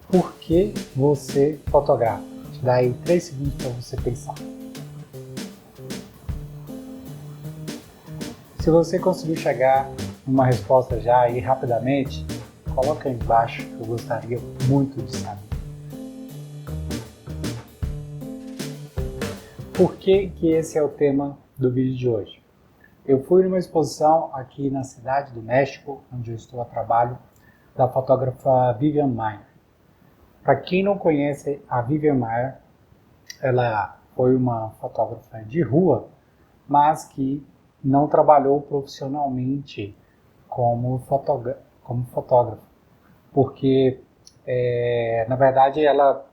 Por que você fotografa? Te dá aí 3 segundos para você pensar. Se você conseguiu chegar numa resposta já aí rapidamente, coloca aí embaixo que eu gostaria muito de saber. Por que esse é o tema do vídeo de hoje? Eu fui numa exposição aqui na cidade do México, onde eu estou a trabalho, da fotógrafa Vivian Maier. Para quem não conhece a Vivian Maier, ela foi uma fotógrafa de rua, mas que não trabalhou profissionalmente como fotógrafa, porque na verdade ela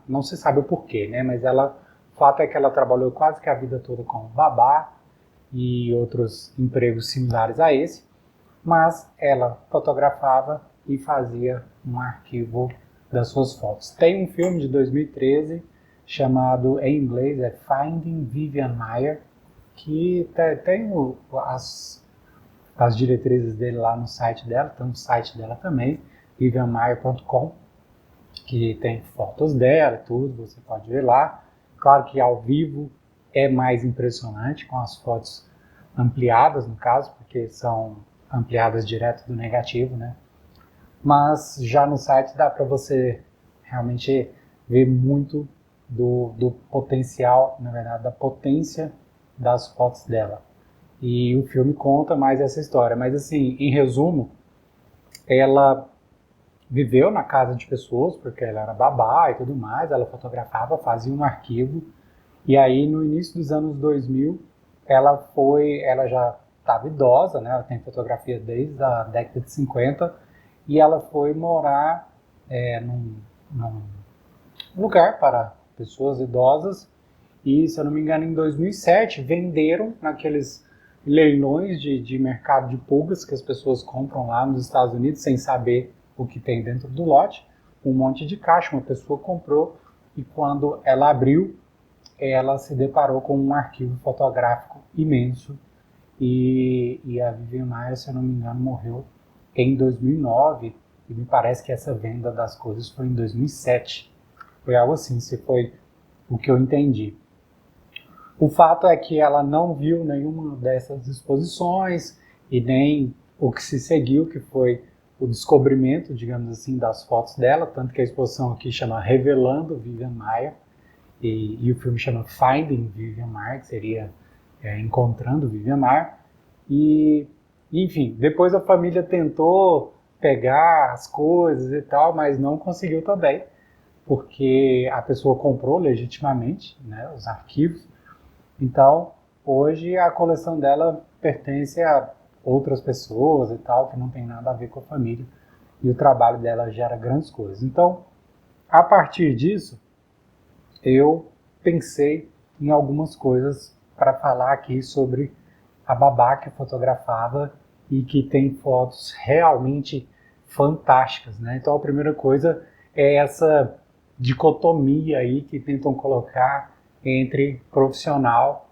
não se sabe o porquê, né? Mas o fato é que ela trabalhou quase que a vida toda como babá e outros empregos similares a esse, mas ela fotografava e fazia um arquivo das suas fotos. Tem um filme de 2013 chamado, em inglês, Finding Vivian Maier, que tem as diretrizes dele lá no site dela, tem no site dela também, vivianmaier.com, que tem fotos dela e tudo, você pode ver lá. Claro que ao vivo é mais impressionante, com as fotos ampliadas, no caso, porque são ampliadas direto do negativo, né? Mas já no site dá para você realmente ver muito do potencial, na verdade, da potência das fotos dela. E o filme conta mais essa história. Mas assim, em resumo, ela viveu na casa de pessoas, porque ela era babá e tudo mais, ela fotografava, fazia um arquivo, e aí no início dos anos 2000, ela já estava idosa, né? Ela tem fotografia desde a década de 50, e ela foi morar num lugar para pessoas idosas, e se eu não me engano em 2007 venderam naqueles leilões de mercado de pulgas que as pessoas compram lá nos Estados Unidos sem saber o que tem dentro do lote, um monte de caixa, uma pessoa comprou e quando ela abriu, ela se deparou com um arquivo fotográfico imenso e a Vivian Maier, se eu não me engano, morreu em 2009 e me parece que essa venda das coisas foi em 2007. Foi algo assim, se foi o que eu entendi. O fato é que ela não viu nenhuma dessas exposições e nem o que se seguiu, que foi o descobrimento, digamos assim, das fotos dela, tanto que a exposição aqui chama Revelando Vivian Maier e o filme chama Finding Vivian Maier, que seria Encontrando Vivian Maier. E, enfim, depois a família tentou pegar as coisas e tal, mas não conseguiu também, porque a pessoa comprou legitimamente, né, os arquivos. Então, hoje a coleção dela pertence a outras pessoas e tal, que não tem nada a ver com a família. E o trabalho dela gera grandes coisas. Então, a partir disso, eu pensei em algumas coisas para falar aqui sobre a babá que fotografava e que tem fotos realmente fantásticas, né? Então, a primeira coisa é essa dicotomia aí que tentam colocar entre profissional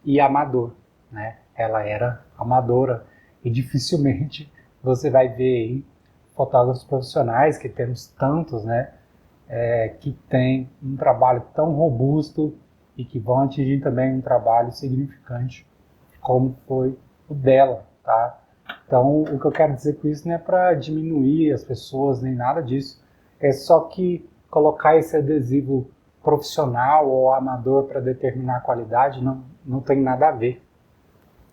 e amador, né? Ela era amadora e dificilmente você vai ver aí fotógrafos profissionais, que temos tantos, né? Que tem um trabalho tão robusto e que vão atingir também um trabalho significante como foi o dela, tá? Então, o que eu quero dizer com isso não é para diminuir as pessoas nem nada disso, é só que colocar esse adesivo profissional ou amador para determinar a qualidade não tem nada a ver,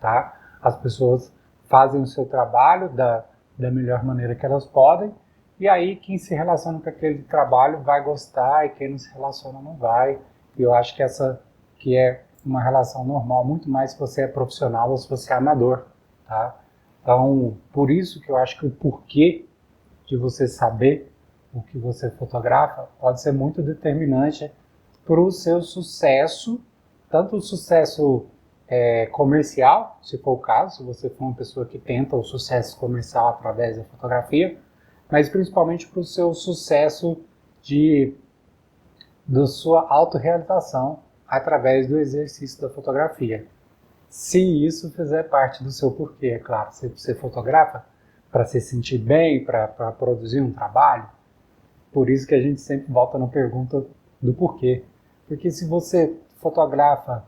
tá? As pessoas fazem o seu trabalho da melhor maneira que elas podem, e aí quem se relaciona com aquele trabalho vai gostar e quem não se relaciona não vai. E eu acho que essa que é uma relação normal, muito mais se você é profissional ou se você é amador, tá? Então, por isso que eu acho que o porquê de você saber o que você fotografa pode ser muito determinante para o seu sucesso, tanto o sucesso comercial, se for o caso, se você for uma pessoa que tenta o sucesso comercial através da fotografia, mas principalmente para o seu sucesso da sua autorrealização através do exercício da fotografia. Se isso fizer parte do seu porquê, é claro. Se você fotografa para se sentir bem, para produzir um trabalho, por isso que a gente sempre volta na pergunta do porquê. Porque se você fotografa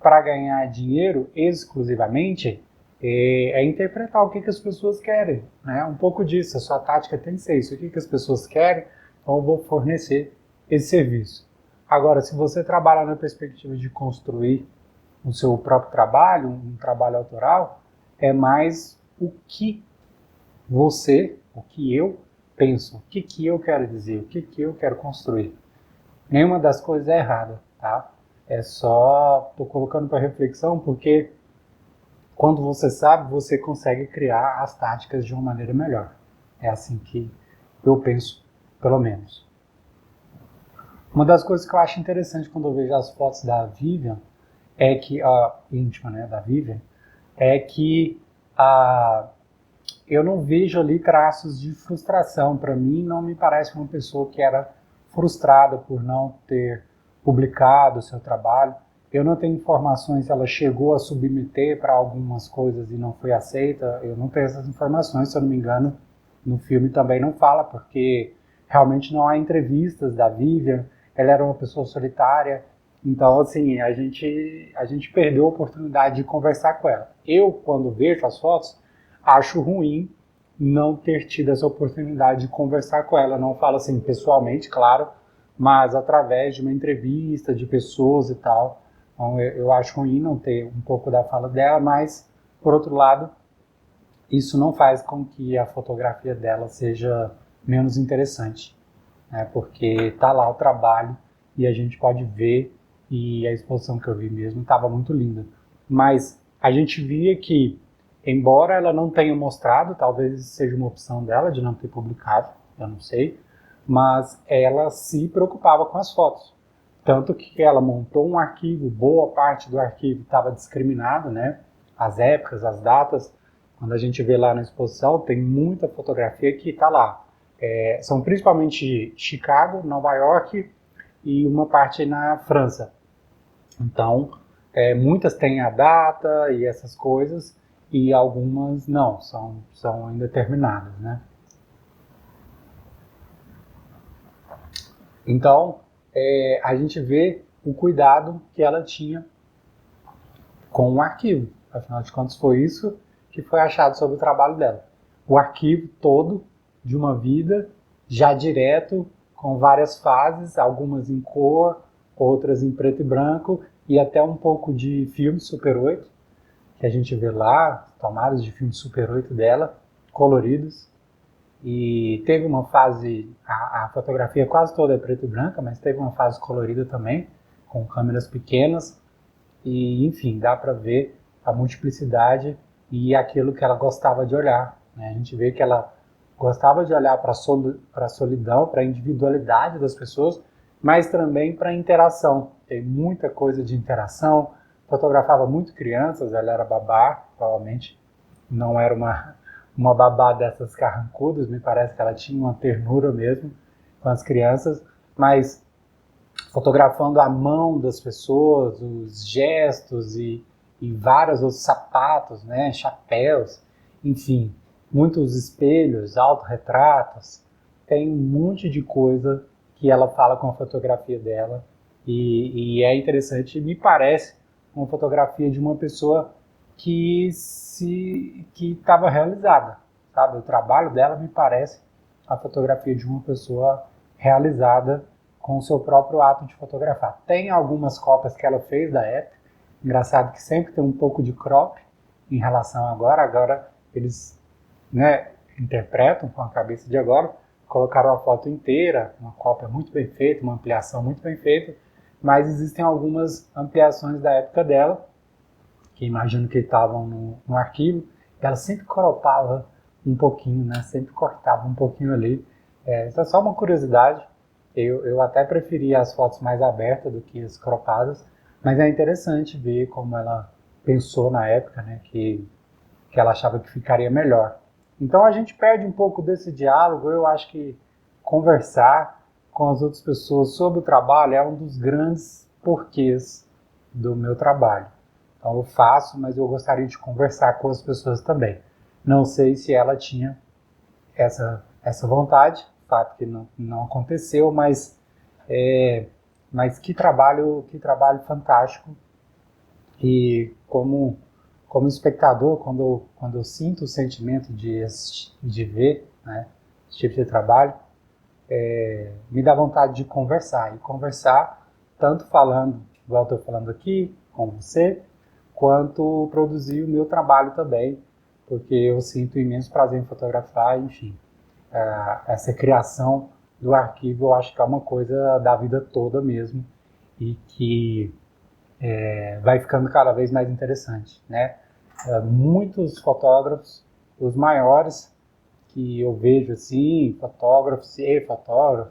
para ganhar dinheiro exclusivamente, é interpretar o que as pessoas querem, né? Um pouco disso, a sua tática tem que ser isso. O que as pessoas querem, então eu vou fornecer esse serviço. Agora, se você trabalha na perspectiva de construir o seu próprio trabalho, um trabalho autoral, é mais o que eu penso, o que eu quero dizer, o que eu quero construir. Nenhuma das coisas é errada, tá? É só, estou colocando para reflexão, porque quando você sabe, você consegue criar as táticas de uma maneira melhor. É assim que eu penso, pelo menos. Uma das coisas que eu acho interessante quando eu vejo as fotos da Vivian, é que, a íntima, né, da Vivian, é que eu não vejo ali traços de frustração. Para mim, não me parece uma pessoa que era frustrada por não ter publicado o seu trabalho. Eu não tenho informações se ela chegou a submeter para algumas coisas e não foi aceita. Eu não tenho essas informações, se eu não me engano, no filme também não fala, porque realmente não há entrevistas da Vivian. Ela era uma pessoa solitária, então assim, a gente perdeu a oportunidade de conversar com ela. Eu, quando vejo as fotos, acho ruim não ter tido essa oportunidade de conversar com ela. Não falo assim pessoalmente, claro, mas através de uma entrevista de pessoas e tal. Então, eu acho ruim não ter um pouco da fala dela, mas, por outro lado, isso não faz com que a fotografia dela seja menos interessante, né? Porque está lá o trabalho e a gente pode ver, e a exposição que eu vi mesmo estava muito linda. Mas a gente via que, embora ela não tenha mostrado, talvez seja uma opção dela de não ter publicado, eu não sei, mas ela se preocupava com as fotos. Tanto que ela montou um arquivo, boa parte do arquivo estava discriminado, né? As épocas, as datas. Quando a gente vê lá na exposição, tem muita fotografia que está lá. São principalmente Chicago, Nova York e uma parte na França. Então, muitas têm a data e essas coisas, e algumas não, são indeterminadas, né? Então, a gente vê o cuidado que ela tinha com o arquivo. Afinal de contas, foi isso que foi achado sobre o trabalho dela. O arquivo todo de uma vida, já direto, com várias fases, algumas em cor, outras em preto e branco, e até um pouco de filme Super 8, que a gente vê lá, tomadas de filme Super 8 dela, coloridos. E teve uma fase, a fotografia quase toda é preto e branca, mas teve uma fase colorida também, com câmeras pequenas, e enfim, dá para ver a multiplicidade e aquilo que ela gostava de olhar, né? A gente vê que ela gostava de olhar para a solidão, para a individualidade das pessoas, mas também para a interação. Tem muita coisa de interação, fotografava muito crianças, ela era babá, provavelmente não era uma babá dessas carrancudas, me parece que ela tinha uma ternura mesmo com as crianças, mas fotografando a mão das pessoas, os gestos e vários outros sapatos, né, chapéus, enfim, muitos espelhos, autorretratos, tem um monte de coisa que ela fala com a fotografia dela e é interessante, me parece uma fotografia de uma pessoa que estava realizada, sabe? O trabalho dela me parece a fotografia de uma pessoa realizada com o seu próprio ato de fotografar. Tem algumas cópias que ela fez da época, engraçado que sempre tem um pouco de crop em relação a agora eles, né, interpretam com a cabeça de agora, colocaram a foto inteira, uma cópia muito bem feita, uma ampliação muito bem feita, mas existem algumas ampliações da época dela, que imagino que estavam no arquivo, ela sempre cropava um pouquinho, né? Sempre cortava um pouquinho ali. Isso é só uma curiosidade. Eu até preferia as fotos mais abertas do que as cropadas, mas é interessante ver como ela pensou na época, né? Que ela achava que ficaria melhor. Então a gente perde um pouco desse diálogo. Eu acho que conversar com as outras pessoas sobre o trabalho é um dos grandes porquês do meu trabalho. Então eu faço, mas eu gostaria de conversar com as pessoas também. Não sei se ela tinha essa vontade, fato que não aconteceu, mas que trabalho fantástico. E como espectador, quando eu sinto o sentimento de ver, né, esse tipo de trabalho, me dá vontade de conversar. E conversar tanto falando, igual eu estou falando aqui com você, quanto produzir o meu trabalho também, porque eu sinto imenso prazer em fotografar, enfim. Essa criação do arquivo eu acho que é uma coisa da vida toda mesmo e que vai ficando cada vez mais interessante, né? Muitos fotógrafos, os maiores que eu vejo assim, fotógrafos,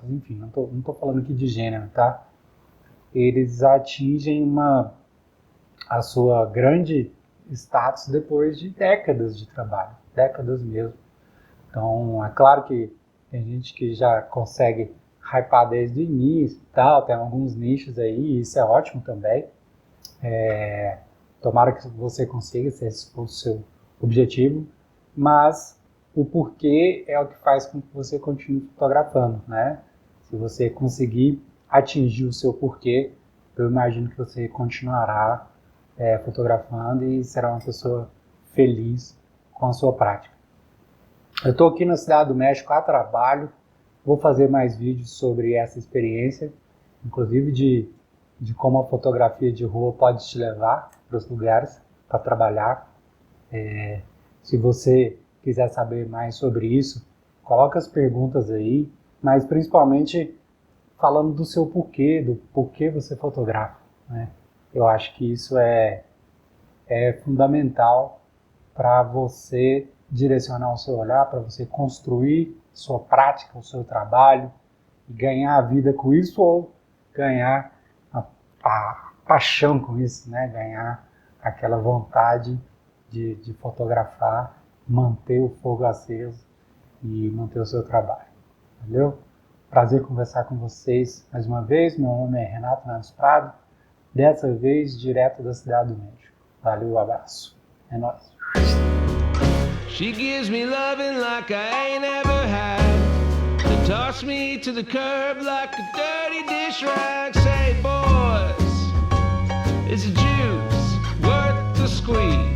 enfim, não tô falando aqui de gênero, tá? Eles atingem a sua grande status depois de décadas de trabalho, décadas mesmo. Então, é claro que tem gente que já consegue hypar desde o início e tal, tem alguns nichos aí, e isso é ótimo também. Tomara que você consiga, se esse for o seu objetivo, mas o porquê é o que faz com que você continue fotografando, né? Se você conseguir atingir o seu porquê, eu imagino que você continuará fotografando e será uma pessoa feliz com a sua prática. Eu estou aqui na Cidade do México a trabalho, vou fazer mais vídeos sobre essa experiência, inclusive de como a fotografia de rua pode te levar para os lugares para trabalhar. Se você quiser saber mais sobre isso, coloca as perguntas aí, mas principalmente falando do seu porquê, do porquê você fotografa, né? Eu acho que isso é fundamental para você direcionar o seu olhar, para você construir sua prática, o seu trabalho e ganhar a vida com isso ou ganhar a paixão com isso, né? Ganhar aquela vontade de fotografar, manter o fogo aceso e manter o seu trabalho. Valeu? Prazer conversar com vocês mais uma vez. Meu nome é Renato Naves Prado, dessa vez direto da Cidade do México. Valeu, abraço. É nóis. She gives me loving like I ain't ever had. They toss me to the curb like a dirty dish rag. Say, boys, is the juice worth the squeeze?